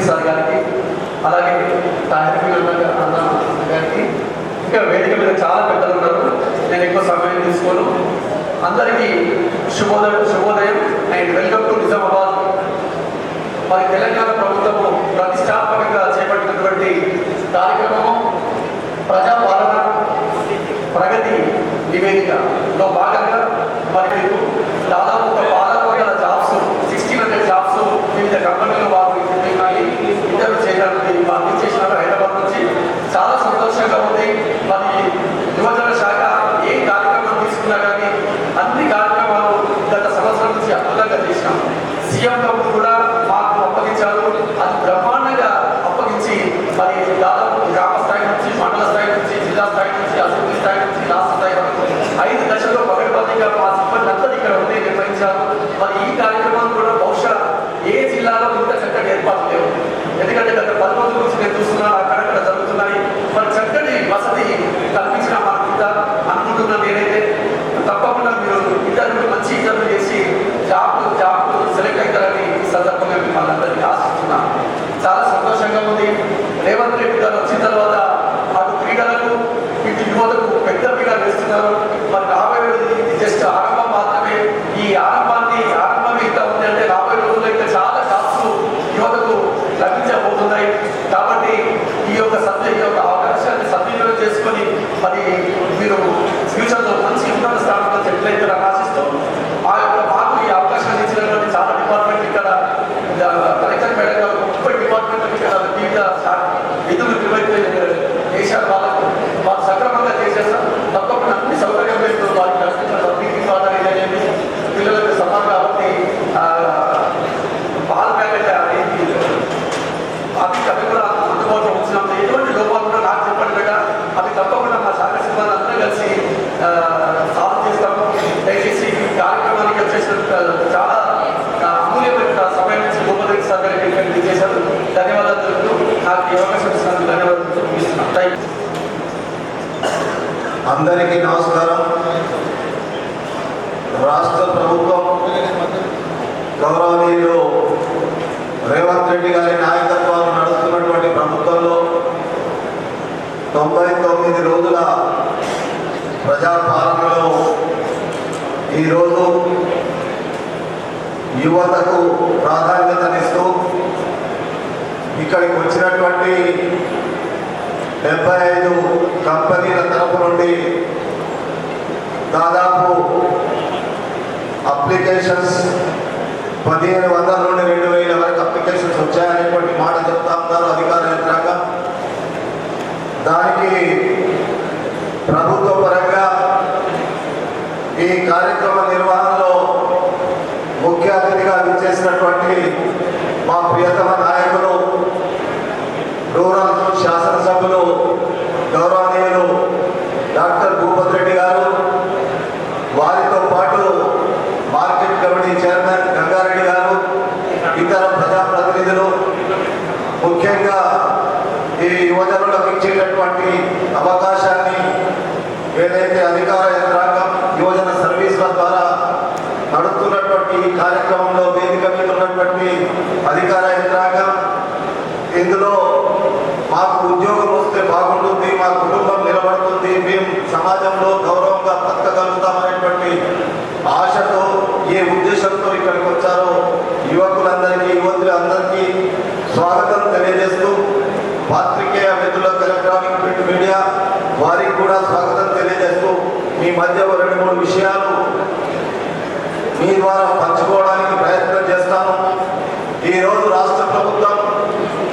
Sir గారికి, అలాగే తాహిర్ అన్న గారికి, ఇంకా వేదిక మీద చాలా పెద్దలు ఉన్నారు. నేను ఎక్కువ సమయం తీసుకోను. అందరికీ శుభోదయం అండ్ వెల్కమ్ టు నిజామాబాద్. మరి తెలంగాణ ప్రభుత్వము ప్రతిష్టాత్మకంగా చేపట్టినటువంటి కార్యక్రమము ప్రజాపాలన ప్రగతి నివేదికలో భాగంగా మరి దాదాపు ఒక 12,000 జాబ్స్, 1600 జాబ్స్ వివిధ కంపెనీలు వారు ఇంటర్వ్యూ చేయడానికి వారు చేసినారు హైదరాబాద్ నుంచి. చాలా సంతోషంగా ఉంది. మరి యువజన శాఖ ఏ కార్యక్రమం తీసుకున్నా కానీ అన్ని కార్యక్రమాలు గత సంవత్సరం నుంచి అద్భుతంగా చేసినాం. సీఎం గారు కూడా మాకు అప్పగించారు. అది బ్రహ్మాండంగా అప్పగించి మరి దాదాపు గ్రామ స్థాయి నుంచి, మండల స్థాయి నుంచి, జిల్లా స్థాయి నుంచి, అసెంబ్లీ స్థాయి నుంచి, రాష్ట్ర స్థాయి వరకు 5 దశల్లో పగడబందీగా మా సిబ్బంది అంతా ఇక్కడ ఉంటే నిర్వహించారు. మరి ఈ కార్యక్రమాలు కూడా బహుశా ఏ జిల్లాలో ఇంత చక్కటి ఏర్పాటు లేవు. ఎందుకంటే గత 10 రోజుల నుంచి నేను చూస్తున్నాను అక్కడక్కడ జరుగుతున్నాయి. మరి చక్కటి వసతి కల్పించిన మన కింద అనుకుంటున్నాను నేనైతే. తప్పకుండా మీరు ఇంటర్వ్యూ మంచి ఇంటర్వ్యూ చేసి జాబ్ సెలెక్ట్ అవుతారని ఈ సందర్భంగా మిమ్మల్ని అందరికీ ఆశిస్తున్నాను. చాలా సంతోషంగా ఉంది. రేవంత్ రెడ్డి గారు వచ్చిన తర్వాత అటు క్రీడలకు ఇటు యువతకు పెద్ద పీడ వేస్తున్నారు. మరి రాబోయే ఇది జస్ట్ ఆరంభం మాత్రమే. ఈ ఆరంభమే ఇంకా ఉంది అంటే రాబోయే రోజుల్లో ఇంకా చాలా జాబ్స్ యువతకు లభించబోతున్నాయి. కాబట్టి ఈ యొక్క అవకాశాన్ని సద్వినియోగం చేసుకొని మరి మీరు ఫ్యూచర్లో మంచి ఉన్నత స్థానంలో సెటిల్ అవుతారని ఆశిస్తూ మాకు ఈ అవకాశాన్ని ఇచ్చినటువంటి చాలా డిపార్ట్మెంట్ ఇక్కడ కలెక్టర్ మేడం గారు 30 డిపార్ట్మెంట్ ఇక్కడ వివిధ విధులు చేశారు. వాళ్ళు సక్రమంగా చేసేస్తాం. తప్పకుండా అన్ని సౌకర్యం లేదు వారికి మీటింగ్ ఆర్డర్ ఏదైనా పిల్లలకు సమానం కాబట్టి పాల ప్యాకెట్ అవి కూడా అందుబాటులో ఉంచినాం. ఎటువంటి లోపాలు కూడా నాకు చెప్పండి బిడ్డ, అవి తప్పకుండా మా శాఖ సిబ్బంది అందరూ కలిసి సాల్వ్ చేస్తాము. దయచేసి ఈ కార్యక్రమానికి వచ్చేసిన చాలా అమూల్యమైన సమయం నుంచి గోపరెడ్డి సార్ గారికి చేశారు. ధన్యవాదాలు తెలుపుతూ నాకు ఈ అవకాశం ఇచ్చినందుకు ధన్యవాదాలు చూపిస్తున్నాను. అందరికీ నమస్కారం. రాష్ట్ర ప్రభుత్వం గౌరవనీయులు రేవంత్ రెడ్డి గారి నాయకత్వాన్ని నడుస్తున్నటువంటి ప్రభుత్వంలో 99 రోజుల ప్రజాపాలనలో ఈరోజు యువతకు ప్రాధాన్యతనిస్తూ ఇక్కడికి వచ్చినటువంటి 75 కంపెనీల తరపు నుండి దాదాపు అప్లికేషన్స్ 1500 నుండి 2000 వరకు అప్లికేషన్స్ వచ్చాయనేటువంటి మాట చెప్తా ఉన్నారు అధికార యంత్రాంగం. దానికి ప్రభుత్వ పరంగా ఈ కార్యక్రమ నిర్వహణలో ముఖ్య అతిథిగా విచ్చేసినటువంటి మా ప్రియతమ నాయకులు రూరల్ శాసనసభ్యులు గౌరవనీయులు డాక్టర్ భూపతి రెడ్డి గారు, వారితో పాటు మార్కెట్ కమిటీ చైర్మన్ గంగారెడ్డి గారు, ఇతర ప్రజాప్రతినిధులు, ముఖ్యంగా ఈ యువజనులకు ఇచ్చేటటువంటి అవకాశాన్ని ఏదైతే అధికార యంత్రాంగం యువజన సర్వీసుల ద్వారా నడుస్తున్నటువంటి ఈ కార్యక్రమంలో వేదిక మీద ఉన్నటువంటి అధికార యంత్రాంగం, ఇందులో మాకు ఉద్యోగం వస్తే బాగుంటుంది, మా కుటుంబం నిలబడుతుంది, మేము సమాజంలో గౌరవంగా బతకగలుగుతామనేటువంటి ఆశతో ఏ ఉద్దేశంతో ఇక్కడికి వచ్చారో యువకులందరికీ యువతులందరికీ స్వాగతం తెలియజేస్తూ, పాత్రికేయ మిత్రులకు, ఎలక్ట్రానిక్ ప్రింట్ మీడియా వారికి కూడా స్వాగతం తెలియజేస్తూ మీ మధ్య 2-3 విషయాలు మీ ద్వారా పంచుకోవడానికి ప్రయత్నం చేస్తాను. ఈరోజు రాష్ట్ర ప్రభుత్వం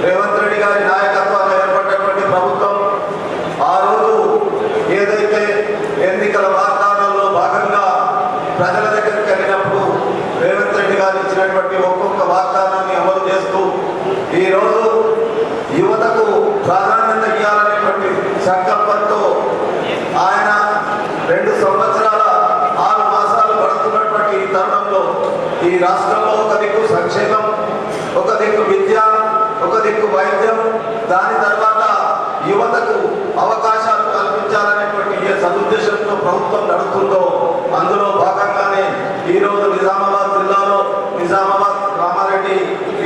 రేవంత్ రెడ్డి గారి నాయకత్వంలో ఏర్పడినటువంటి ప్రభుత్వం ఆ రోజు ఏదైతే ఎన్నికల వాగ్దానాల్లో భాగంగా ప్రజల దగ్గరికి వెళ్ళినప్పుడు రేవంత్ రెడ్డి గారు ఇచ్చినటువంటి ఒక్కొక్క వాగ్దానాన్ని అమలు చేస్తూ ఈరోజు యువతకు ప్రాధాన్యత ఇవ్వాలనేటువంటి సంకల్పంతో ఆయన 2 సంవత్సరాల 6 మాసాలు పడుతున్నటువంటి ఈ తరుణంలో ఈ రాష్ట్రంలో ఒక దిక్కు సంక్షేమం, ఒక దిక్కు విద్య, ఒక దిక్కు వైద్యం, దాని తర్వాత యువతకు అవకాశాలు కల్పించాలనేటువంటి ఏ సదుద్దేశంతో ప్రభుత్వం నడుస్తుందో అందులో భాగంగానే ఈరోజు నిజామాబాద్ జిల్లాలో నిజామాబాద్, కామారెడ్డి,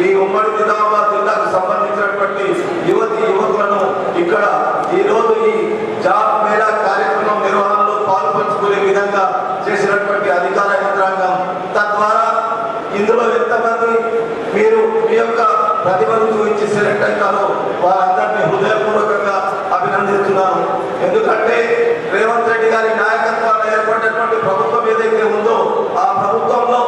ఈ ఉమ్మడి నిజామాబాద్ జిల్లాకు సంబంధించి విధంగా చేసినటువంటి అధికార యంత్రాంగం, తద్వారా ఇందులో ఎంతమంది మీరు మీ యొక్క ప్రతిభను చూపించి సెలెక్ట్ అవుతారో వారందరినీ హృదయపూర్వకంగా అభినందిస్తున్నాను. ఎందుకంటే రేవంత్ రెడ్డి గారి నాయకత్వాన్ని ఏర్పడినటువంటి ప్రభుత్వం ఏదైతే ఉందో ఆ ప్రభుత్వంలో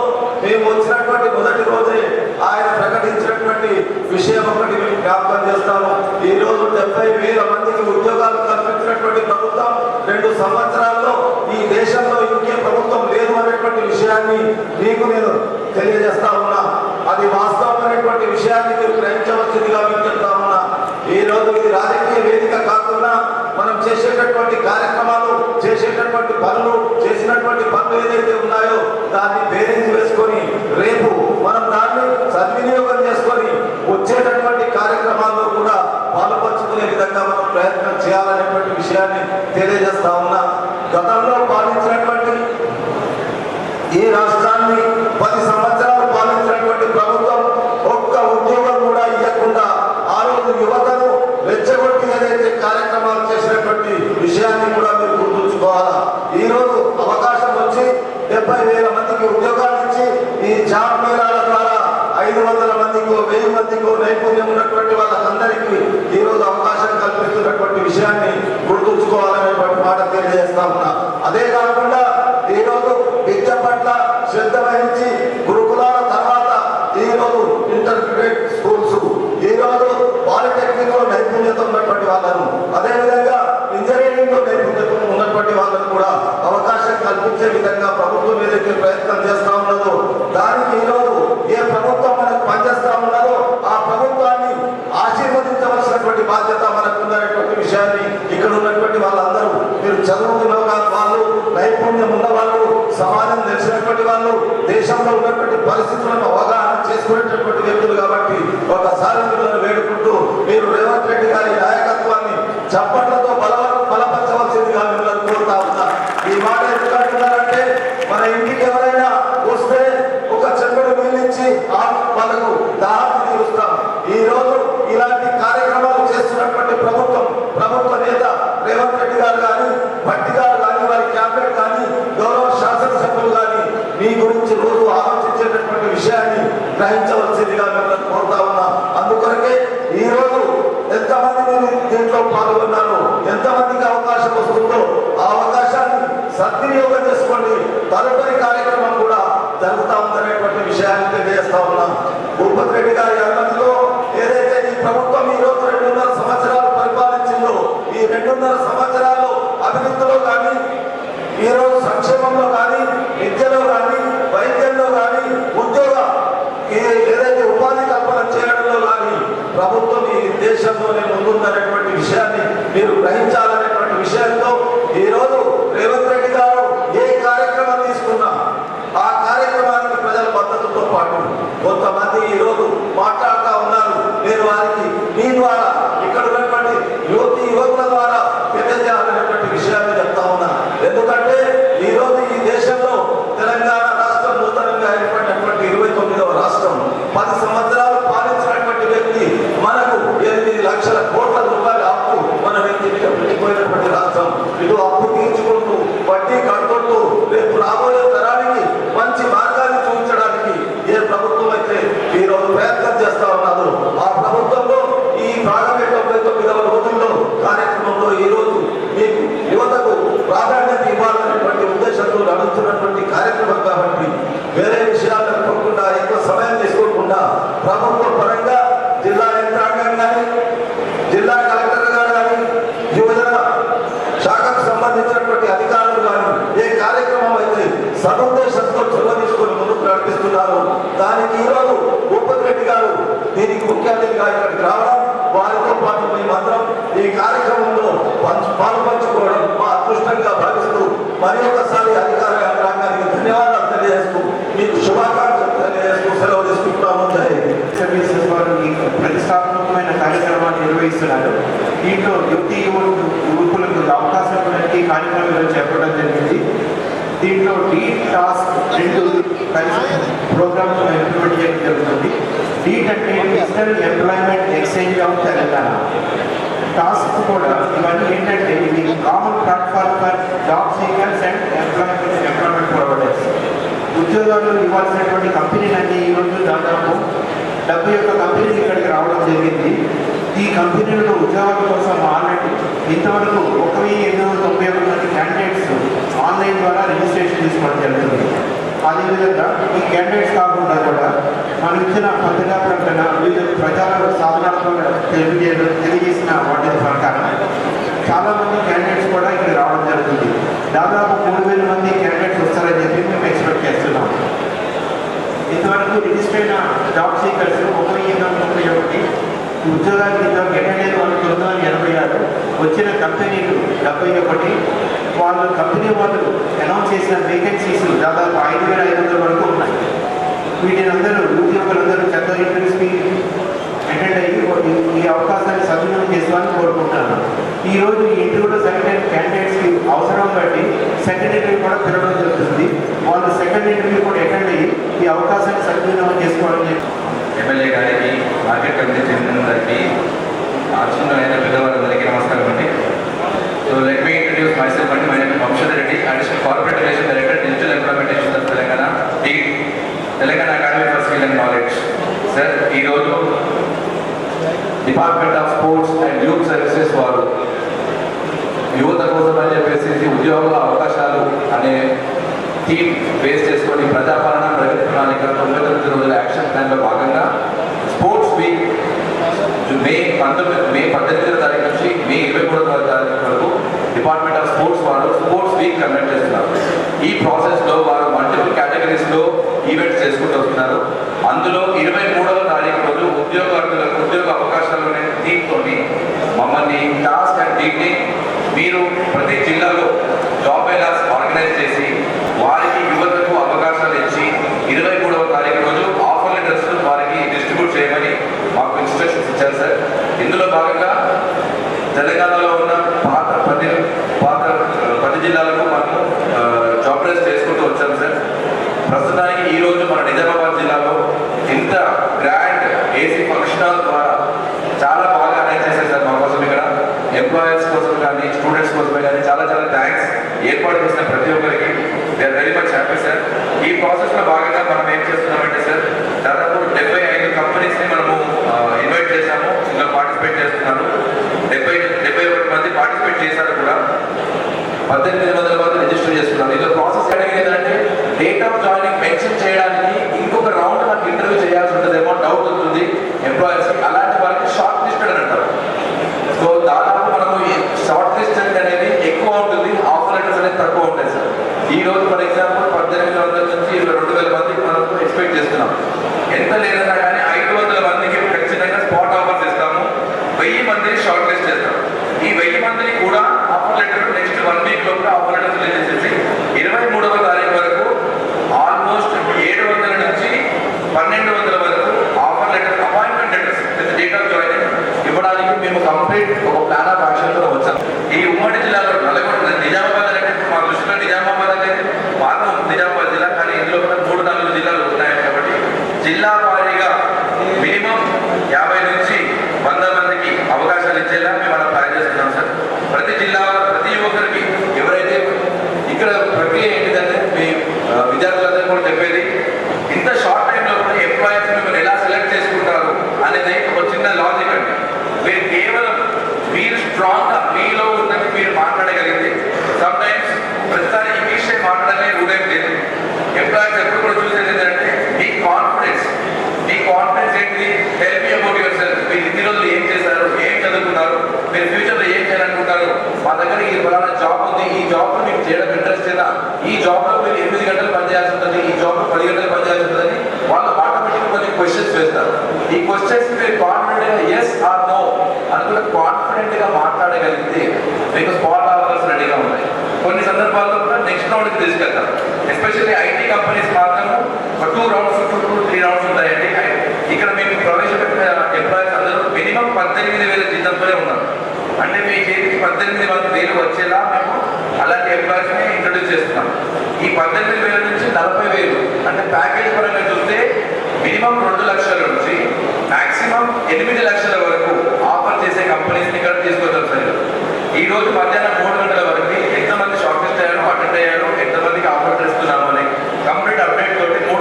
మేము వచ్చినటువంటి మొదటి రోజే ఆయన ప్రకటించినటువంటి విషయం ఒకటి మేము జ్ఞాపకం చేస్తాము. ఈ రోజు 70,000 మందికి ఉద్యోగాలు కల్పించినటువంటి ప్రభుత్వం 2 సంవత్సరాల్లో ఈ దేశంలో ఇంకే ప్రభుత్వం లేదు అనేటువంటి విషయాన్ని మీకు నేను తెలియజేస్తా ఉన్నా. అది వాస్తవమైనటువంటి విషయాన్ని మీరు గ్రహించవలసిందిగా మీకు చెప్తా ఉన్నా. ఈ రోజు ఇది రాజకీయ వేదిక కాకుండా మనం చేసేటటువంటి కార్యక్రమాలు, చేసేటటువంటి పనులు, చేసినటువంటి పనులు ఏదైతే ఉన్నాయో దాన్ని బేరీజ్ వేసుకొని రేపు మనం దాన్ని సద్వినియోగం చేసుకొని వచ్చేటటువంటి కార్యక్రమాల్లో కూడా పాల్పంచుకునే విధంగా మనం ప్రయత్నం చేయాలనేటువంటి విషయాన్ని తెలియజేస్తా ఉన్నా. గతంలో పాలించినటువంటి ఈ రాష్ట్రాన్ని 10 సంవత్సరాలు పాలించినటువంటి ప్రభుత్వం ఒక్క ఉద్యోగం కూడా ఇవ్వకుండా ఆ రోజు యువతను రెచ్చగొట్టి ఏదైతే కార్యక్రమాలు చేసినటువంటి విషయాన్ని కూడా మీరు గుర్తుంచుకోవాలా. ఈ రోజు అవకాశం వచ్చి 70,000 మందికి ఉద్యోగాలు ఇచ్చి ఈ జాబ్ మేళాల ద్వారా 500 మందికో 1000 మందికో నైపుణ్యం ఉన్నటువంటి వాళ్ళందరికీ ఈ రోజు అవకాశం కల్పిస్తున్నటువంటి విషయాన్ని గుర్తుంచుకోవాలనేటువంటి మాట తెలియజేస్తా ఉన్నా. అదే కాకుండా ఈ రోజు విద్య పట్ల శ్రద్ధ వహించి గురుకులాల తర్వాత ఈ రోజు ఇంటర్మీడియట్ స్కూల్స్, ఈ రోజు పాలిటెక్నిక్ లో నైపుణ్యత ఉన్నటువంటి వాళ్ళను, అదేవిధంగా ఇంజనీరింగ్ లో నైపుణ్యత ఉన్నటువంటి వాళ్ళను కూడా అవకాశం కల్పించే విధంగా ప్రభుత్వం ఏదైతే ప్రయత్నం చేస్తా ఉన్నదో దానికి ఈ రోజు ఏ ప్రభుత్వం మనకు పనిచేస్తా ఉన్నదో ఆ ప్రభుత్వాన్ని ఆశీర్వదించవలసినటువంటి బాధ్యత మనకు ఉన్నటువంటి విషయాన్ని ఇక్కడ ఉన్నటువంటి వాళ్ళందరూ మీరు చదువుకున్న వాళ్ళు, నైపుణ్యం ఉన్న వాళ్ళు, సమాజం తెలిసినటువంటి వాళ్ళు, దేశంలో ఉన్నటువంటి పరిస్థితులను అవగాహన చేసుకునేటటువంటి వ్యక్తులు కాబట్టి ఒకసారి మిమ్మల్ని వేడుకుంటూ మీరు రేవంత్ రెడ్డి గారి నాయకత్వాన్ని చప్పట్లతో బలపరచవలసిందిగా మిమ్మల్ని కోరుతా ఉన్నా. ఈ మాట ఎందుకంటున్నారంటే మన ఇంటికి ఎవరైనా వస్తే ఒక చెంబుడు నీళ్ళిచ్చి వాళ్ళకు దాహాన్ని తీరుస్తాం. ఈ రోజు ఇలాంటి కార్యక్రమాలు చేస్తున్నటువంటి ప్రభుత్వ నేత రేవంత్ రెడ్డి గారు కానీ, భట్టి గారు కానీ, వారి క్యాబినెట్ కానీ, గౌరవ శాసనసభ్యులు కానీ మీ గురించి రోజు ఆలోచించేటటువంటి విషయాన్ని గ్రహించవలసిందిగా మిమ్మల్ని కోరుతా ఉన్నా. అందుకొరకే ఈ రోజు ఎంతమంది మీరు దీంట్లో పాల్గొన్నారో, ఎంతమందికి అవకాశం వస్తుందో ఆ అవకాశాన్ని సద్వినియోగం చేసుకోండి. తదుపరి కార్యక్రమం కూడా జరుగుతూ ఉందనేటువంటి విషయాన్ని తెలియజేస్తా ఉన్నాం. భూపతి రెడ్డి గారి అనుమతిలో ఏదైతే ఈ ప్రభుత్వం ఈ రోజు 2.5 సంవత్సరాలు పరిపాలించిందో ఈ 2.5 సంవత్సరాల్లో అభివృద్ధిలో కానీ, ఈ రోజు సంక్షేమంలో కానీ, విద్యలో కానీ, వైద్యంలో కానీ, ఏదైతే ఉపాధి కల్పన చేయడంలో కానీ ప్రభుత్వం ఈ దేశంలోనే ముందుందనేటువంటి విషయాన్ని మీరు గ్రహించాలనేటువంటి విషయంతో ఈ రోజు రేవంత్ రెడ్డి గారు ఏ కార్యక్రమం తీసుకున్నా ఆ కార్యక్రమానికి ప్రజల మద్దతుతో పాటు కొంతమంది ఈ రోజు మాట్లాడుతూ ఉన్నారు. నేను వారికి మీ ద్వారా ఇక్కడ ఉన్నటువంటి యువకుల ద్వారా తెలియజేయాలనేటువంటి విషయాన్ని చెప్తా ఉన్నా. ఎందుకంటే ఈ రోజు ఈ దేశంలో తెలంగాణ రాష్ట్రం నూతనంగా ఏర్పడినటువంటి 29వ రాష్ట్రం 10 సంవత్సరాలు పాలించినటువంటి వ్యక్తి మనకు 8 లక్షల కోట్ల రూపాయల అప్పు మన వ్యక్తి మీద పెట్టిపోయినటువంటి రాష్ట్రం. ఇటు అప్పు తీర్చుకుంటూ వడ్డీ కట్టుకుంటూ రేపు రాబోయే తరానికి మంచి మార్గాన్ని చూపించడానికి ఏ ప్రభుత్వం అయితే ఈ రోజు ప్రయత్నం చేస్తా ఉన్నదో ఆ ప్రభుత్వంలో ఈ భాగమే 99వ రోజుల్లో కార్యక్రమంలో ఈ రోజు మీకు యువతకు ప్రాధాన్యత ఇవ్వాలనేటువంటి ఉద్దేశంతో నడుస్తున్నటువంటి కార్యక్రమం కాబట్టి వేరే విషయాలు అనుకోకుండా ఎక్కువ సమయం తీసుకోకుండా ప్రభుత్వ పరంగా జిల్లా యంత్రాంగం కానీ, జిల్లా కలెక్టర్ గారు కానీ, యువజన శాఖకు సంబంధించినటువంటి అధికారులు కానీ ఏ కార్యక్రమం అయితే సదుద్దేశంతో చొరవ తీసుకొని ముందుకు నడిపిస్తున్నారు దానికి ఈరోజు భూపతి రెడ్డి గారు దీనికి ముఖ్య అతిథిగా ఇక్కడికి రావడం, వారితో పాటు మేమందరం ఈ కార్యక్రమంలో పాలు పంచుకోవడం మా అదృష్టంగా భావిస్తూ మరి ఒకసారి అధికార యంత్రాంగానికి ధన్యవాదాలు తెలియజేస్తూ మీకు శుభాకాంక్షలు తెలియజేస్తూ సెలవు తీసుకుంటున్నాము. సర్వీసెస్ వారు ఈ ప్రతిష్టాత్మకమైన కార్యక్రమాన్ని నిర్వహిస్తున్నారు. దీంట్లో యువకులకు అవకాశం ఉన్నటువంటి కార్యక్రమాలు చేపట్టడం జరిగింది. దీంట్లో డీట్ టాస్క్ 2 ప్రోగ్రామ్స్ ఇంప్లిమెంట్ చేయడం జరుగుతుంది. డీట్ అంటే digital employment exchange of Telangana. Task కూడా ఇవన్నీ ఏంటంటే ఇది common platform for job seekers and employment ఉద్యోగాలు ఇవ్వాల్సినటువంటి కంపెనీలన్నీ ఈరోజు దాదాపు 71 కంపెనీలు ఇక్కడికి రావడం జరిగింది. ఈ కంపెనీలలో ఉద్యోగాల కోసం ఆల్రెడీ ఇంతవరకు 1891 మంది క్యాండిడేట్స్ ఆన్లైన్ ద్వారా రిజిస్ట్రేషన్ తీసుకోవడం జరుగుతుంది. అదేవిధంగా ఈ క్యాండిడేట్స్ కాకుండా కూడా మనం ఇచ్చిన పత్రికా ప్రకటన వివిధ ప్రచార సాధనాత్మక తెలియజేసిన వాటి ప్రకారం చాలామంది క్యాండిడేట్స్ కూడా ఇక్కడ రావడం జరుగుతుంది. దాదాపు 3000 మంది క్యాండిడేట్స్ వస్తారని చెప్పి మేము ఎక్స్పెక్ట్ చేస్తున్నాం. ఇంతవరకు రిజిస్టర్ అయిన జాబ్ సీకర్స్ 1891, ఉద్యోగానికి ఇంతవరకు అటెండ్ అయిన వాళ్ళు 986, వచ్చిన కంపెనీలు 71. వాళ్ళు కంపెనీ వాళ్ళు అనౌన్స్ చేసిన వేకెన్సీస్ దాదాపు 5500 వరకు ఉన్నాయి. వీటిని అందరూ ఉద్యోగులందరూ చెత్త ఇంటర్వ్యూస్కి అటెండ్ అయ్యి ఈ అవకాశాన్ని సద్వినియోగం చేసుకోవాలని కోరుకుంటున్నాను. ఈరోజు ఈ ఇంటర్వ్యూలో సెలెక్ట్ అయిన క్యాండిడేట్స్కి అవసరం బట్టి సెకండ్ ఇంటర్వ్యూ కూడా పిలవడం జరుగుతుంది. వాళ్ళు సెకండ్ ఇంటర్వ్యూ కూడా అటెండ్ అయ్యి ఈ అవకాశాన్ని సద్వినియోగం చేసుకోవాలని ఎమ్మెల్యే గారికి, మార్కెట్ కమిటీ చైర్మన్ గారికి, ఆచరణమైన పెద్దవారందరికీ నమస్కారం అండి. So let me introduce myself అండి. My name Vamshadhar Reddy, additional corporate relation director, digital implementation of Telangana, Telangana academy for skill and knowledge. Sir, ఈరోజు department of sports and youth services వారు యువత కోసం అని చెప్పేసి ఉద్యోగ అవకాశాలు అనే థీమ్ బేస్ చేసుకొని ప్రజాపాలన ప్రగతి ప్రణాళిక 99 రోజుల యాక్షన్ ప్లాన్లో భాగంగా స్పోర్ట్స్ వీక్ మే 18వ తారీఖు నుంచి మే 23వ తారీఖు వరకు డిపార్ట్మెంట్ ఆఫ్ స్పోర్ట్స్ వారు స్పోర్ట్స్ వీక్ కండక్ట్ చేస్తున్నారు. ఈ ప్రాసెస్లో వారు మల్టిపుల్ కేటగిరీస్లో ఈవెంట్స్ చేసుకుంటూ వస్తున్నారు. అందులో 23వ తారీఖు రోజు ఉద్యోగార్థులకు ఉద్యోగ అవకాశాలు అనే థీమ్తోని మమ్మల్ని టాస్క్ అండ్ టీమ్ని మీరు ప్రతి జిల్లాలో జాబ్ మేళాస్ ఆర్గనైజ్ చేసి వారికి యువతకు అవకాశాలు ఇచ్చి 23వ తారీఖు రోజు ఆఫర్ లెటర్స్ వారికి డిస్ట్రిబ్యూట్ చేయమని మాకు ఇన్స్ట్రక్షన్స్ ఇచ్చారు సార్. ఇందులో భాగంగా తెలంగాణలో ఉన్న పాత 10 జిల్లాలకు మనము జాబ్ రేస్ చేసుకుంటూ వచ్చాము సార్. ప్రస్తుతానికి ఈరోజు మన నిజామాబాద్ జిల్లాలో ఇంత గ్రాండ్ ఏసీ ఫంక్షన్ హాల్ ద్వారా చాలా బాగా అరేంజ్ చేశారు సార్ మా కోసం. ఇక్కడ ఎంప్లాయర్స్ కోసం కానీ స్టూడెంట్స్ కోసమే కానీ చాలా చాలా థ్యాంక్స్. ఏర్పాటు చేసిన ప్రతి ఒక్కరికి we are very much happy sir. ఈ ప్రాసెస్లో భాగంగా మనం ఏం చేస్తున్నామంటే సార్, దాదాపు 75 కంపెనీస్ని మనము ఇన్వైట్ చేశాము. ఇందులో పార్టిసిపేట్ చేస్తున్నారు. 71 మంది పార్టిసిపేట్ చేశారు కూడా. 1800 మంది రిజిస్టర్ చేసుకున్నారు. ఇందులో ప్రాసెస్ ఏంటంటే డేట్ ఆఫ్ జాయినింగ్ మెన్షన్ చేయడానికి ఇంకొక రౌండ్ నాకు ఇంటర్వ్యూ చేయాల్సి ఉంటుందేమో డౌట్ ఉంటుంది ఎంప్లాయర్స్కి. అలాంటి వాళ్ళకి షార్ట్ లిస్టెడ్ అని అంటారు. సో దాదాపు మనము షార్ట్ లిస్టెడ్ అనేది ఎక్కువ ఉంటుంది, ఆఫర్ లెటర్స్ అనేది తక్కువ ఉంటాయి సార్. ఈ రోజు ఫర్ ఎగ్జాంపుల్ 1800 నుంచి 2000 మందికి మనం ఎక్స్పెక్ట్ చేస్తున్నాం. ఎంత లేదన్నా కానీ 500 మందికి ఖచ్చితంగా స్పాట్ ఆఫర్స్ ఇస్తాము. 1000 మందిని షార్ట్ లిస్ట్ చేస్తాం. ఈ 1000 మందిని కూడా ఆఫర్ లెటర్ నెక్స్ట్ 1 వీక్ లోపల ఆఫర్ లెటర్స్ రిలీజ్ చేసి 23వ తారీఖు వరకు ఆల్మోస్ట్ 700 నుంచి 1200 వరకు offer letter appointment letters with date of joining ఇవ్వడానికి మేము కంప్లీట్ ఒక ప్లాన్ ఆఫ్ యాక్షన్తో వచ్చాం. ఈ ఉమ్మడి జిల్లాలో నల్గొండ, నిజామాబాద్ అంటే మా దృష్టిలో నిజామాబాద్ అనేది పాత నిజామాబాద్ జిల్లా, కానీ ఇందులో కూడా 3-4 జిల్లాలు ఉన్నాయి కాబట్టి జిల్లా వారీగా మినిమం 50 నుంచి 100 మందికి అవకాశాలు ఇచ్చేలా మేము మనం ప్లాన్ చేస్తున్నాం సార్. ప్రతి జిల్లా ప్రతి ఒక్కరికి ఎవరైతే ఇక్కడ ప్రక్రియ ఏంటిదంటే మీ విద్యార్థులందరూ కూడా చెప్పేది, ఇంత షార్ట్ టైంలో కూడా ఎంప్లాయర్స్ మిమ్మల్ని ఎలా సెలెక్ట్ చేసుకుంటారు అనేది ఒక చిన్న లాజిక్ అండి. మీరు కేవలం మీరు స్ట్రాంగ్గా మీలో ఉన్నది మీరు మాట్లాడగలిగితే, సమ్ టైమ్స్ ప్రతిసారి ఇంగ్లీషే మాట్లాడమే రూఢం లేదు. ఎంప్లాయర్స్ ఎప్పుడు కూడా చూసేది ఏంటంటే మీ కాన్ఫిడెన్స్ ఏంటి, help me about your self. మీరు ఇన్ని రోజులు ఏం చేశారు, ఏం చదువుకున్నారు, మీరు ఫ్యూచర్లో ఏం చేయాలనుకుంటారు, మా దగ్గర ఈ ఫలానా జాబ్ ఉంది, ఈ జాబ్లో మీకు చేయడం ఇంట్రెస్ట్ లేదా, ఈ జాబ్లో మీరు 8 గంటలు పనిచేయాల్సి ఉంటుంది, ఈ జాబ్లో 10 గంటలు పనిచేయాల్సి ఉంటుందని వాళ్ళు ఆటోమేటిక్గా కొన్ని క్వశ్చన్స్ వేస్తారు. ఈ క్వశ్చన్స్ మీరు కాన్ఫిడెంట్గా ఎస్ ఆర్ నో అనుకున్న కాన్ఫిడెంట్గా మాట్లాడగలిగితే మీకు స్పాట్ ఆఫర్స్ రెడీగా ఉన్నాయి. కొన్ని సందర్భాల్లో కూడా నెక్స్ట్ రౌండ్కి తీసుకెళ్తాం. ఎస్పెషల్లీ ఐటీ కంపెనీస్ మాత్రము 2 రౌండ్స్ 3 రౌండ్స్ ఉంటాయండి. ఇక్కడ మేము ప్రవేశపెట్టిన ఎంప్లాయీస్ అందరూ మినిమం 18,000 జీతంతోనే ఉన్నారు. అంటే మీ చేతికి 18,000 వచ్చేలా మేము అలాంటి ఎంప్లాయీస్ని ఇంట్రొడ్యూస్ చేస్తున్నాం. ఈ 18,000 నుంచి 40,000 అంటే ప్యాకేజ్ పరంగా చూస్తే మినిమం 2 లక్షల నుంచి మ్యాక్సిమం 8 లక్షల వరకు ఆఫర్ చేసే కంపెనీస్ని ఇక్కడ తీసుకొచ్చాం సార్. ఈ రోజు మధ్యాహ్నం 3 గంటల వరకు ఎంతమంది షార్ట్ లిస్ట్ అయ్యారో, అటెండ్ అయ్యారో, ఎంతమందికి ఆఫర్ చేస్తున్నాము అని కంప్లీట్ అప్డేట్ తోటి 3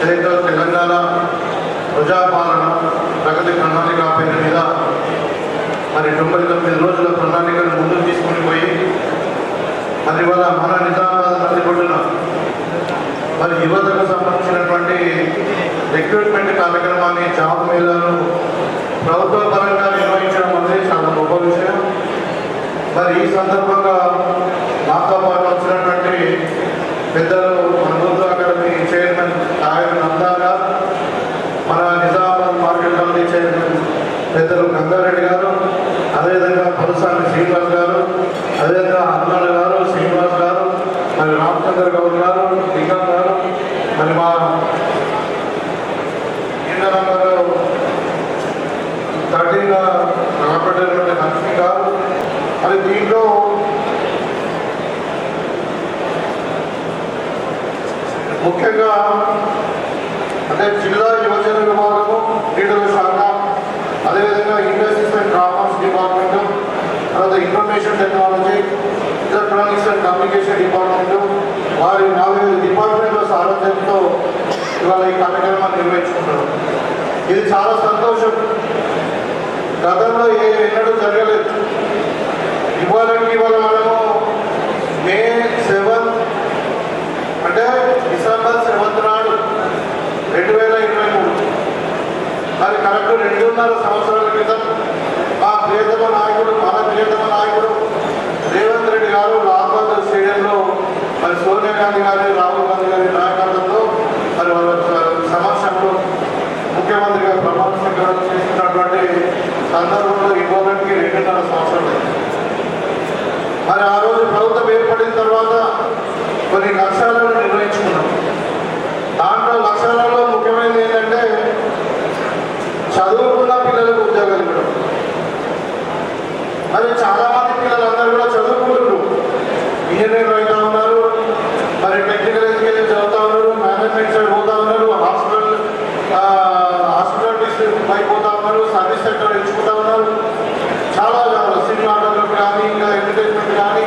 ఏదైతే తెలంగాణ ప్రజాపాలన ప్రగతి ప్రణాళిక పేరు మీద మరి 99 రోజుల ప్రణాళికను ముందుకు తీసుకుని పోయి మరి ఇవాళ మన నిజామాబాద్ నడిపొడ్డున మరి యువతకు సంబంధించినటువంటి రిక్రూట్మెంట్ కార్యక్రమాన్ని జాబ్ మేళాను ప్రభుత్వ పరంగా నిర్వహించడం అనేది చాలా గొప్ప విషయం. మరి ఈ సందర్భంగా నాతో పాటు వచ్చినటువంటి పెద్దలు మన ఉర్దూ అకాడమీ చైర్మన్ నాయకుడు నందాగా, మన నిజామాబాద్ మార్కెట్ కమిటీ చైర్మన్ పెద్దలు గంగారెడ్డి గారు, అదేవిధంగా పలుసాని శ్రీనివాస్ గారు, అదేవిధంగా అన్నాడు గారు, శ్రీనివాస్ గారు, మరి రామచంద్ర గౌడ్ గారు, లింగం గారు, మరి మా గారు 13గా రాబట్టినటువంటి లక్ష్మి గారు. మరి దీంట్లో ముఖ్యంగా అంటే జిల్లా యువజన విభాగము, క్రీడల శాఖ, అదేవిధంగా ఇండస్ట్రీస్ అండ్ కామర్స్ డిపార్ట్మెంటు, తర్వాత information technology, electronics and communication department, వారి 4 డిపార్ట్మెంట్ల సారథ్యంతో ఇవాళ ఈ కార్యక్రమాన్ని నిర్వహించుకుంటారు. ఇది చాలా సంతోషం. గతంలో ఎన్నడూ జరగలేదు. ఇవాళ మనము మే 7 అంటే డిసెంబర్ 7 నాడు 2023 మరి కరెక్ట్ 2.5 సంవత్సరాల క్రితం మన ప్రియతమ నాయకుడు రేవంత్ రెడ్డి గారు లాల్బాగ్ స్టేడియంలో మరి సోనియా గాంధీ గారి, రాహుల్ గాంధీ గారి నాయకత్వంలో మరి వాళ్ళ సమక్షంలో ముఖ్యమంత్రిగా ప్రమాణ స్వీకారం చేస్తున్నటువంటి సందర్భంలో ఇవ్వడానికి 2.5 సంవత్సరాలు. మరి ఆ రోజు ప్రభుత్వం ఏర్పడిన తర్వాత కొన్ని లక్ష్యాలను నిర్వహించుకున్నాం. దాంట్లో లక్ష్యాలలో ముఖ్యమైనది ఏంటంటే చదువుకున్న పిల్లలకు ఉద్యోగాలు ఇవ్వడం. మరి చాలామంది పిల్లలందరూ కూడా చదువుకుంటున్నారు, ఇంజనీర్ అవుతా ఉన్నారు, మరి టెక్నికల్ ఎడ్యుకేషన్ చదువుతా ఉన్నారు, మేనేజ్మెంట్ సైడ్ పోతా ఉన్నారు, హాస్పిటల్ డిస్ట్రిక్ట్ అయిపోతా ఉన్నారు, సర్వీస్ సెక్టర్ ఎంచుకుంటా ఉన్నారు. చాలా సినిమాటోగ్రఫీ కానీ, ఇంకా ఎంటర్టైన్మెంట్ కానీ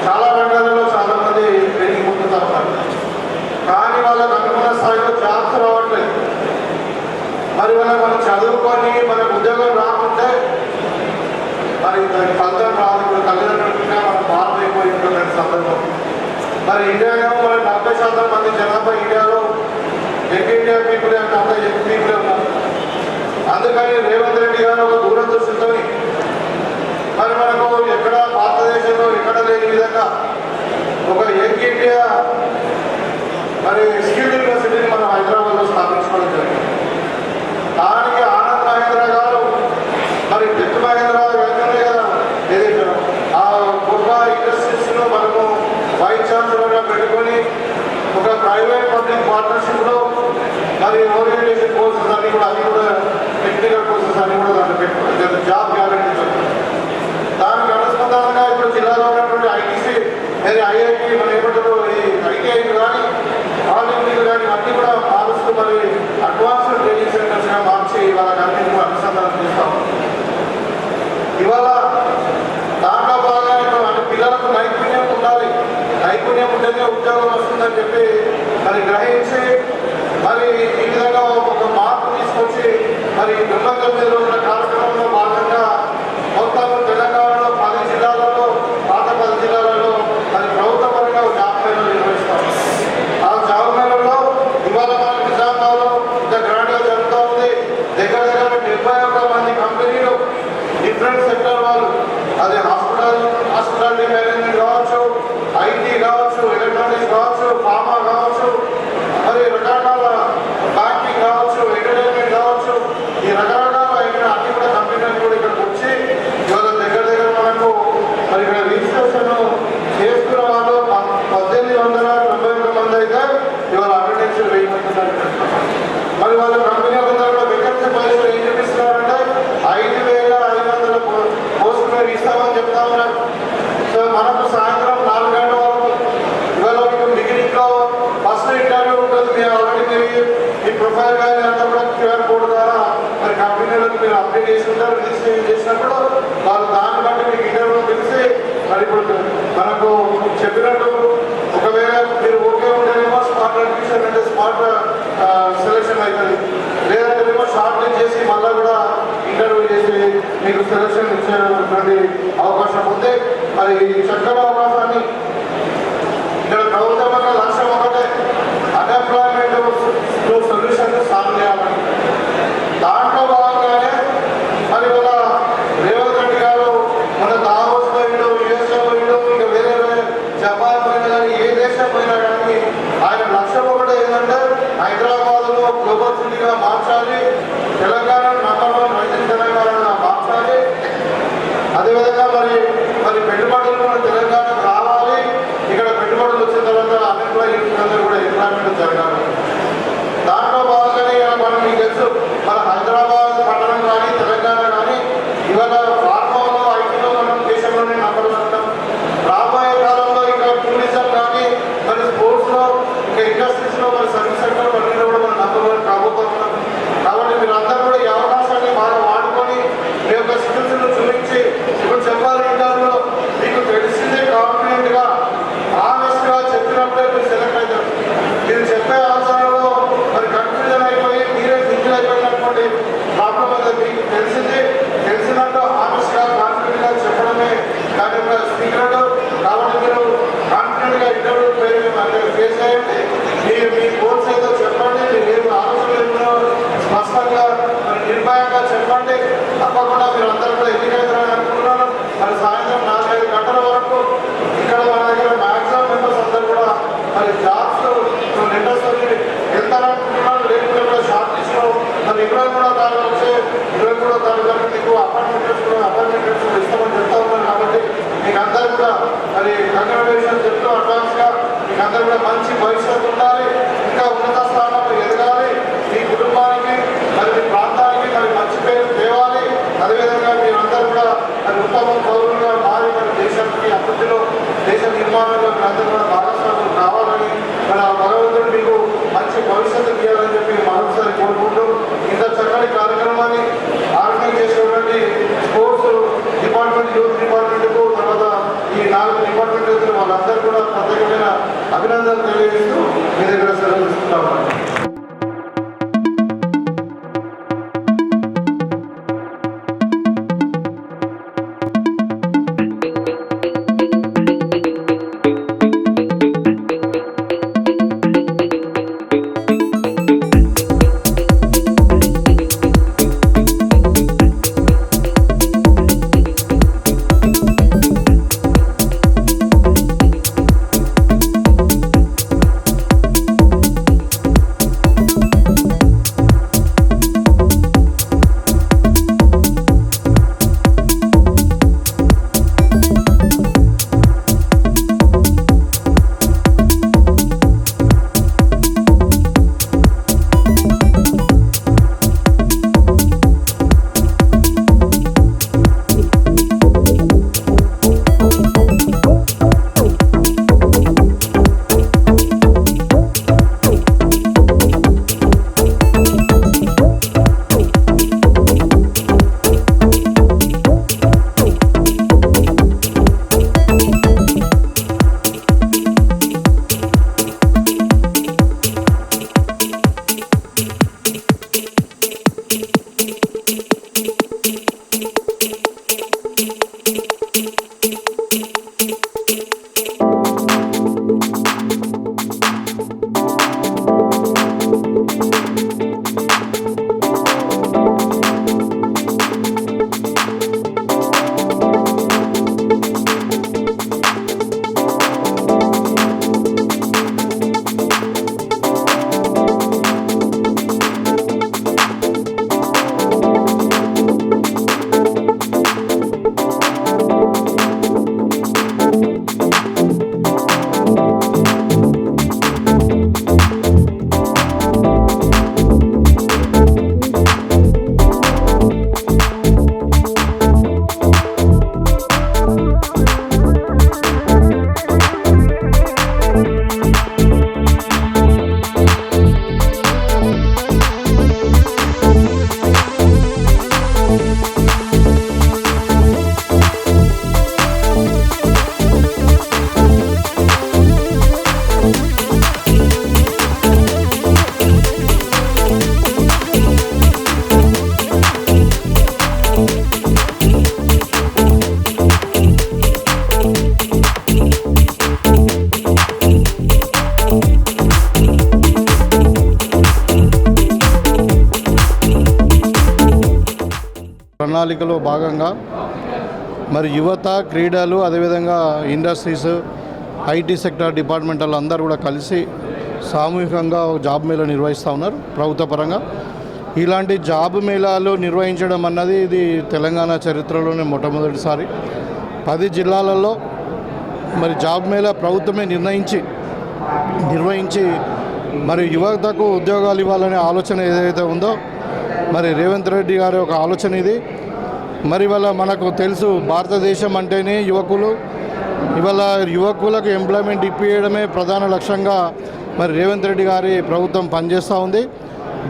చాలా రంగాలలో చాలామంది ట్రైనింగ్ పొందుతూ ఉన్నారు. కానీ వాళ్ళకు అనుకున్న స్థాయిలో జాబ్స్ రావట్లేదు. మరి మనం చదువుకొని మనకు ఉద్యోగం రాకుంటే మరి దాని ఫలితం రాదు. ఇప్పుడు తల్లిదండ్రులుగా మనం మారిపోయినటువంటి సందర్భం. మరి ఇండియాలో మరి 40% మంది జనాభా ఇండియాలో యంగ్ ఇండియా పీపుల్ అంటే అంత యంగ్ పీపుల్ ఉన్నారు. అందుకని రేవంత్ రెడ్డి గారు ఒక దూరదృష్టితో మరి మనకు ఎక్కడ భారతదేశంలో ఎక్కడ లేని విధంగా ఒక యంగ్ ఇండియా మరి స్కిల్ యూనివర్సిటీని మనం హైదరాబాద్లో స్థాపించుకోవడం జరిగింది. దానికి ఆనంద్ మహేంద్ర గారు మరి టెక్ మహేంద్ర కదా ఏదైతే ఆ గొప్ప ఇండస్ట్రీస్ను మనము వైస్ ఛాన్సలర్గా పెట్టుకొని ఒక ప్రైవేట్ పబ్లిక్ పార్ట్నర్షిప్లో మరి ఓరియంటేషన్ కోర్సెస్ అన్ని కూడా టెక్నికల్ కోర్సెస్ అన్ని కూడా దాంట్లో పెట్టుకోవడం, జాబ్ గ్యారెంటీ చెప్తారు. దానికి అనుసంధానంగా ఇప్పుడు జిల్లాలో ఉన్నటువంటి ఐటీసీ ఐఐటి మన ఏమంటారు ఈ ఐటీఐలు కానీ ఆర్డినరీలు కానీ అన్నీ కూడా మారుస్తూ మరి అడ్వాన్స్డ్ ట్రైనింగ్ సెంటర్స్గా మార్చి వాళ్ళకి అన్నింటినీ అనుసంధానం చేస్తాం. ఇవాళ దాంట్లో బాగా అంటే పిల్లలకు నైపుణ్యం ఉండాలి, నైపుణ్యం ఉంటేనే ఉద్యోగం వస్తుందని చెప్పి మరి గ్రహించి మరి ఈ విధంగా ఒక మార్పు తీసుకొచ్చి మరి 99 రోజుల కార్యక్రమంలో భాగంగా మొత్తం తెలంగాణలో 10 జిల్లాలలో పాత 10 జిల్లాలలో మరి ప్రభుత్వ పరంగా జాబ్ మేళలు నిర్వహిస్తాం. ఆ జాబ్ మేళల్లో ఇవాళ మన నిజామాబాద్లో ఇంత గ్రాండ్గా జరుగుతూ ఉంది. దగ్గర 71 మంది కంపెనీలు డిఫరెంట్ సెక్టర్ వాళ్ళు, అది హాస్పిటాలిటీ మేనేజ్మెంట్ కావచ్చు, ఐటీ కావచ్చు, ఎలక్ట్రానిక్స్ కావచ్చు, ఫార్మా కావచ్చు, మరి రకరకాల బ్యాంకింగ్ కావచ్చు, ఎంటర్టైన్మెంట్ కావచ్చు, ఈ రకరకాల అన్ని కూడా కంపెనీలు కూడా ఇక్కడికి వచ్చి ఇవాళ దగ్గర మనకు మరి ఇక్కడ రిజిస్ట్రేషన్ చేసుకున్న వాళ్ళు 1891 మంది అయితే ఇవాళ అటెండెన్స్ 1000 మంది ఉన్నారు. మరి వాళ్ళ కంపెనీ అందరూ కూడా వేకెన్సీ పైసలు ఏం చూపిస్తున్నారంటే 5500 పోస్ట్ మీరు ఇస్తామని చెప్తా ఉన్నారు. సో మనకు సాయంత్రం 4 గంటల వరకు ఇవాళ మీకు డిగ్రీలో ఫస్ట్ ఇంటర్వ్యూ ఉంటుంది. మీరు ఆల్రెడీ మీ ప్రొఫైల్ కానీ అంతా కూడా క్యూఆర్ కోడ్ ద్వారా మరి కంపెనీలకు మీరు అప్డేట్ చేసి ఉంటారు. రిజిస్ట్రేషన్ చేసినప్పుడు వాళ్ళు దాన్ని బట్టి మీకు ఇంటర్వ్యూ తెలిసి మరి ఇప్పుడు మనకు చెప్పినట్టు ఒకవేళ మీరు ఓకే ఉంటేనేమో స్మార్ట్ అడ్మిషన్ అంటే స్మార్ట్ సెలెక్షన్ అవుతుంది. లేదంటే మేము షార్ట్ లిస్ట్ చేసి మళ్ళీ కూడా ఇంటర్వ్యూ చేసి మీకు సెలెక్షన్ ఇచ్చేటువంటి అవకాశం ఉంది. మరి ఈ చక్కని అవకాశాన్ని ఇక్కడ ప్రభుత్వం యొక్క లక్ష్యం ఒకటే, అన్ఎంప్లాయ్మెంట్ సొల్యూషన్ సాల్వ్ చేయాలని. దాంట్లో భాగంగానే మరి మన రేవంత్ రెడ్డి గారు మన దావోస్ పోయిండు, యుఎస్ఏ పోయిండు, ఇంకా వేరే జపాన్ పోయినా కానీ ఏ దేశం పోయినా కానీ ఆయన లక్ష్యం ఒకటే ఏంటంటే హైదరాబాద్లో గ్లోబల్ సిటీగా మార్చాలి, తెలంగాణ నంబర్ 1 రైజింగ్ తెలంగాణగా మార్చాలి. అదేవిధంగా మరి పెట్టుబడులు మన తెలంగాణకు రావాలి. ఇక్కడ పెట్టుబడులు వచ్చిన తర్వాత అన్ఎంప్లాయ్ అందరూ కూడా ఎంప్లాయ్మెంట్ జరగాలి. దాంట్లో భాగంగానే మనం మీకు తెలుసు, మన హైదరాబాద్ పట్టణం కానీ తెలంగాణ కానీ ఇవాళ ఫార్మాలో ఐటీలో మనం దేశంలోనే నంబర్ ఉంటాం. రాబోయే కాలంలో ఇంకా టూరిజం కానీ మరి స్పోర్ట్స్లో ఇంకా ఇండస్ట్రీస్లో మరి సర్వీస్ సెక్టర్ అన్నింటిలో కూడా మనం నంబర్ 1 కాబోతున్నాం. కాబట్టి మీరు అందరూ కూడా ఈ అవకాశాన్ని బాగా వాడుకొని మీ యొక్క స్కిల్స్ను చూపించి ఇప్పుడు చెప్పాలి ఇంటర్వ్యూలో మీకు తెలిసిందే కాన్ఫిడెంట్గా ఆనెస్ట్గా చెప్పినప్పుడే మీరు సెలెక్ట్ అవుతారు. మీరు చెప్పే ఆన్సర్లో మరి కన్ఫ్యూజన్ అయిపోయి మీరే ఫిజిల్ అయిపోయినటువంటి ప్రణాళికలో భాగంగా మరి యువత, క్రీడలు, అదేవిధంగా ఇండస్ట్రీస్, ఐటీ సెక్టార్ డిపార్ట్మెంటల్ అందరూ కూడా కలిసి సామూహికంగా జాబ్ మేళా నిర్వహిస్తూ ఉన్నారు ప్రభుత్వ పరంగా. ఇలాంటి జాబ్ మేళాలు నిర్వహించడం అన్నది ఇది తెలంగాణ చరిత్రలోనే మొట్టమొదటిసారి. 10 జిల్లాలలో మరి జాబ్ మేళా ప్రభుత్వమే నిర్వహించి మరి యువతకు ఉద్యోగాలు ఇవ్వాలనే ఆలోచన ఏదైతే ఉందో మరి రేవంత్ రెడ్డి గారి ఒక ఆలోచన ఇది. మరి ఇవాళ మనకు తెలుసు భారతదేశం అంటేనే యువకులు. ఇవాళ యువకులకు ఎంప్లాయ్మెంట్ ఇప్పించడమే ప్రధాన లక్ష్యంగా మరి రేవంత్ రెడ్డి గారి ప్రభుత్వం పనిచేస్తూ ఉంది.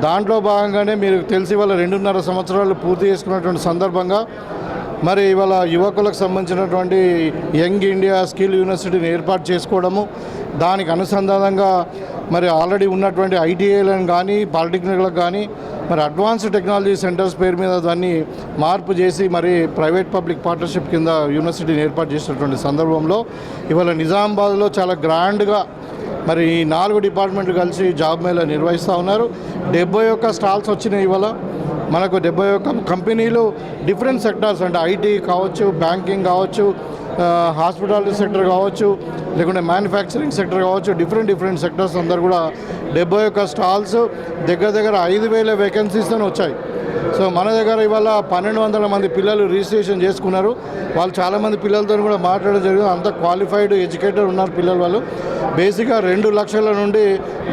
దాంట్లో భాగంగానే మీరు తెలిసి ఇవాళ 2.5 సంవత్సరాలు పూర్తి చేసుకున్నటువంటి సందర్భంగా మరి ఇవాళ యువకులకు సంబంధించినటువంటి యంగ్ ఇండియా స్కిల్ యూనివర్సిటీని ఏర్పాటు చేసుకోవడము, దానికి అనుసంధానంగా మరి ఆల్రెడీ ఉన్నటువంటి ఐటీఐలను కానీ పాలిటెక్నిక్లకు కానీ మరి అడ్వాన్స్డ్ టెక్నాలజీ సెంటర్స్ పేరు మీద దాన్ని మార్పు చేసి మరి ప్రైవేట్ పబ్లిక్ పార్ట్నర్షిప్ కింద యూనివర్సిటీని ఏర్పాటు చేసినటువంటి సందర్భంలో ఇవాళ నిజామాబాద్లో చాలా గ్రాండ్గా మరి ఈ 4 డిపార్ట్మెంట్లు కలిసి జాబ్ మేళా నిర్వహిస్తూ ఉన్నారు. 71 స్టాల్స్ వచ్చినాయి. ఇవాళ మనకు 71 కంపెనీలు డిఫరెంట్ సెక్టార్స్ అంటే ఐటీ కావచ్చు, బ్యాంకింగ్ కావచ్చు, హాస్పిటాలిటీ సెక్టర్ కావచ్చు, లేకుంటే మ్యానుఫ్యాక్చరింగ్ సెక్టర్ కావచ్చు, డిఫరెంట్ సెక్టర్స్ అందరు కూడా 71 స్టాల్స్, దగ్గర 5,000 వేకెన్సీస్తో వచ్చాయి. సో మన దగ్గర ఇవాళ 1,200 మంది పిల్లలు రిజిస్ట్రేషన్ చేసుకున్నారు. వాళ్ళు చాలామంది పిల్లలతో కూడా మాట్లాడడం జరిగింది. అంత క్వాలిఫైడ్ ఎడ్యుకేటెడ్ ఉన్నారు పిల్లలు. వాళ్ళు బేసిక్గా 2 లక్షల నుండి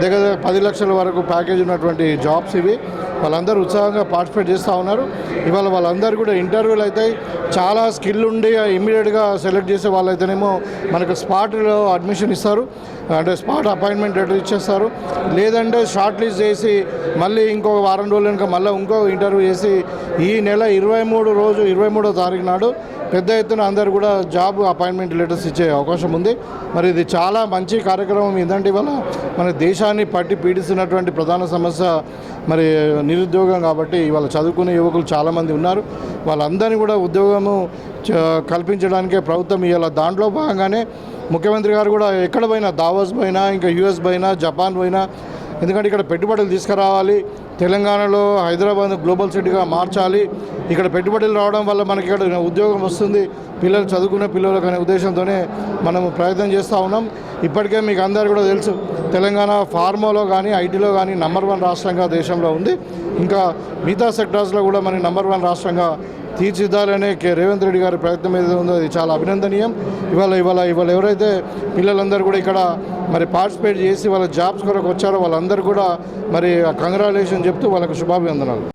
దగ్గర 10 లక్షల వరకు ప్యాకేజ్ ఉన్నటువంటి జాబ్స్ ఇవి. వాళ్ళందరూ ఉత్సాహంగా పార్టిసిపేట్ చేస్తూ ఉన్నారు. ఇవాళ వాళ్ళందరూ కూడా ఇంటర్వ్యూలు అవుతాయి. చాలా స్కిల్ ఉండి ఇమ్మీడియట్గా సెలెక్ట్ చేసే వాళ్ళైతేనేమో మనకు స్పాట్లో అడ్మిషన్ ఇస్తారు, అంటే స్పాట్ అపాయింట్మెంట్ లెటర్ ఇచ్చేస్తారు. లేదంటే షార్ట్ లిస్ట్ చేసి మళ్ళీ ఇంకో వారం రోజులు కనుక మళ్ళీ ఇంకో ఇంటర్వ్యూ చేసి ఈ నెల 23వ తారీఖు నాడు పెద్ద ఎత్తున అందరూ కూడా జాబ్ అపాయింట్మెంట్ లెటర్స్ ఇచ్చే అవకాశం ఉంది. మరి ఇది చాలా మంచి కార్యక్రమం. ఏంటంటే ఇవాళ మన దేశాన్ని పట్టి పీడిస్తున్నటువంటి ప్రధాన సమస్య మరి నిరుద్యోగం. కాబట్టి ఇవాళ చదువుకునే యువకులు చాలామంది ఉన్నారు. వాళ్ళందరినీ కూడా ఉద్యోగము కల్పించడానికే ప్రభుత్వం ఇవాళ దాంట్లో భాగంగానే ముఖ్యమంత్రి గారు కూడా ఎక్కడ పోయినా, దావోస్ పోయినా, ఇంకా యూఎస్ పోయినా, జపాన్ పోయినా, ఎందుకంటే ఇక్కడ పెట్టుబడులు తీసుకురావాలి, తెలంగాణలో హైదరాబాద్ గ్లోబల్ సిటీగా మార్చాలి, ఇక్కడ పెట్టుబడులు రావడం వల్ల మనకి ఇక్కడ ఉద్యోగం వస్తుంది, పిల్లలు చదువుకునే పిల్లలకు అనే ఉద్దేశంతోనే మనము ప్రయత్నం చేస్తూ ఉన్నాం. ఇప్పటికే మీకు అందరూ కూడా తెలుసు తెలంగాణ ఫార్మాలో కానీ ఐటీలో కానీ నంబర్ 1 రాష్ట్రంగా దేశంలో ఉంది. ఇంకా మిగతా సెక్టార్స్లో కూడా మన నంబర్ 1 రాష్ట్రంగా తీర్చిదిద్దాలనే రేవంత్ రెడ్డి గారి ప్రయత్నం ఏదైతే ఉందో అది చాలా అభినందనీయం. ఇవాళ ఎవరైతే పిల్లలందరూ కూడా ఇక్కడ మరి పార్టిసిపేట్ చేసి వాళ్ళ జాబ్స్ కొరకు వచ్చారో వాళ్ళందరూ కూడా మరి కంగ్రాచులేషన్ చెప్తూ వాళ్ళకు శుభాభివందనాలు.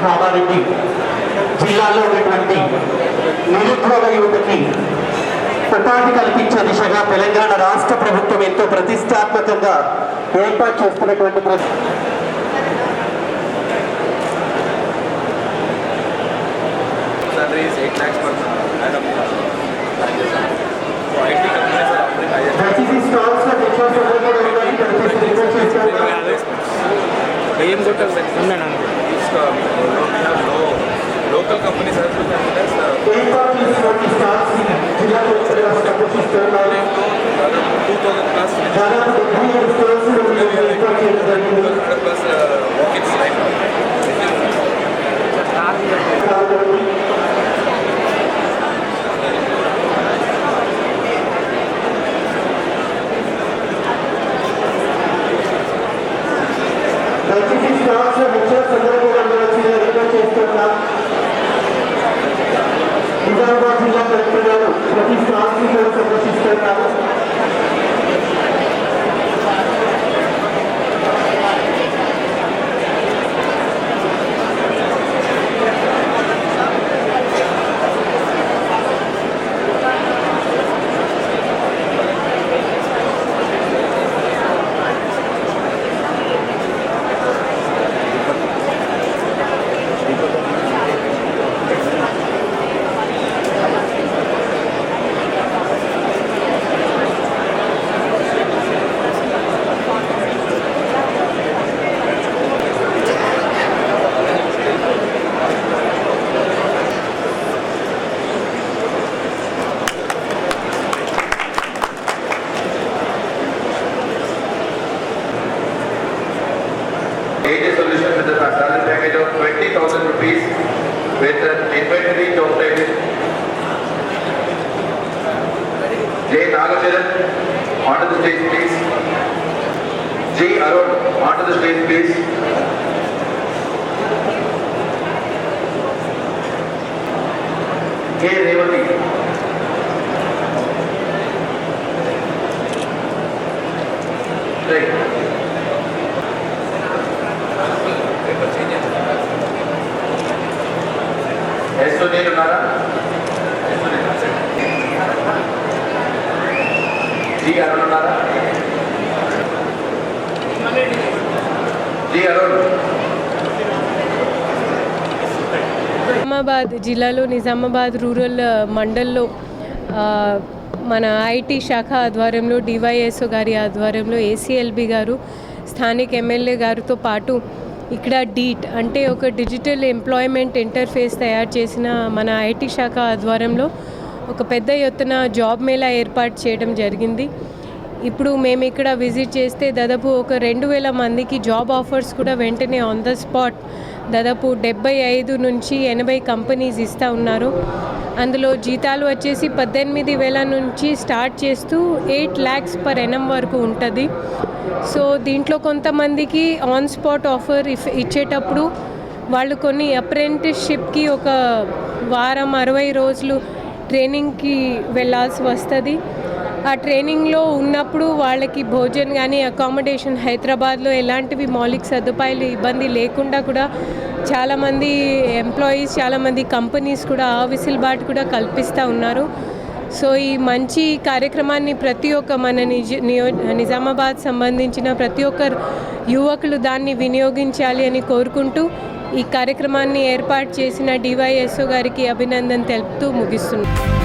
కామారెడ్డి జిల్లాలో ఉన్నటువంటి నిరుద్యోగ యువతకి ఉపాధి కల్పించే దిశగా తెలంగాణ రాష్ట్ర ప్రభుత్వం ఎంతో ప్రతిష్టాత్మకంగా ఏర్పాటు చేస్తున్నటువంటి local companies have to package of 20,000 rupees with an inventory total J. Nagacharan, onto the stage please. J. Arun, onto the stage please. K. Revati. Right. S. Sunil ఉన్నారా? G. Arun ఉన్నారా? G. Arun. నిజామాబాద్ జిల్లాలో Nizamabad rural మండల్లో మన IT శాఖ ఆధ్వర్యంలో DYSO గారి ఆధ్వర్యంలో ACLB గారు స్థానిక ఎమ్మెల్యే గారితో పాటు ఇక్కడ డీట్ అంటే ఒక డిజిటల్ ఎంప్లాయ్మెంట్ ఇంటర్ఫేస్ తయారు చేసిన మన ఐటీ శాఖ ఆధ్వర్యంలో ఒక పెద్ద ఎత్తున జాబ్ మేళా ఏర్పాటు చేయడం జరిగింది. ఇప్పుడు మేము ఇక్కడ విజిట్ చేస్తే దాదాపు ఒక 2,000 మందికి జాబ్ ఆఫర్స్ కూడా వెంటనే ఆన్ ద స్పాట్ దాదాపు 75 నుంచి 80 కంపెనీస్ ఇస్తూ ఉన్నారు. అందులో జీతాలు వచ్చేసి 18,000 నుంచి స్టార్ట్ చేస్తూ 8 lakhs per annum వరకు ఉంటుంది. సో దీంట్లో కొంతమందికి ఆన్ స్పాట్ ఆఫర్ ఇచ్చేటప్పుడు వాళ్ళు కొన్ని అప్రెంటిస్షిప్కి ఒక వారం 60 రోజులు ట్రైనింగ్కి వెళ్ళాల్సి వస్తుంది. ఆ ట్రైనింగ్లో ఉన్నప్పుడు వాళ్ళకి భోజన్ కానీ అకామిడేషన్ హైదరాబాద్లో ఎలాంటివి మౌలిక సదుపాయాలు ఇబ్బంది లేకుండా కూడా చాలామంది ఎంప్లాయీస్ చాలామంది కంపెనీస్ కూడా ఆ వెసులుబాటు కూడా కల్పిస్తూ ఉన్నారు. సో ఈ మంచి కార్యక్రమాన్ని ప్రతి ఒక్క మన నిజామాబాద్ సంబంధించిన ప్రతి ఒక్కరు యువకులు దాన్ని వినియోగించాలి అని కోరుకుంటూ ఈ కార్యక్రమాన్ని ఏర్పాటు చేసిన డివైఎస్ఓ గారికి అభినందన తెలుపుతూ ముగిస్తున్నాను.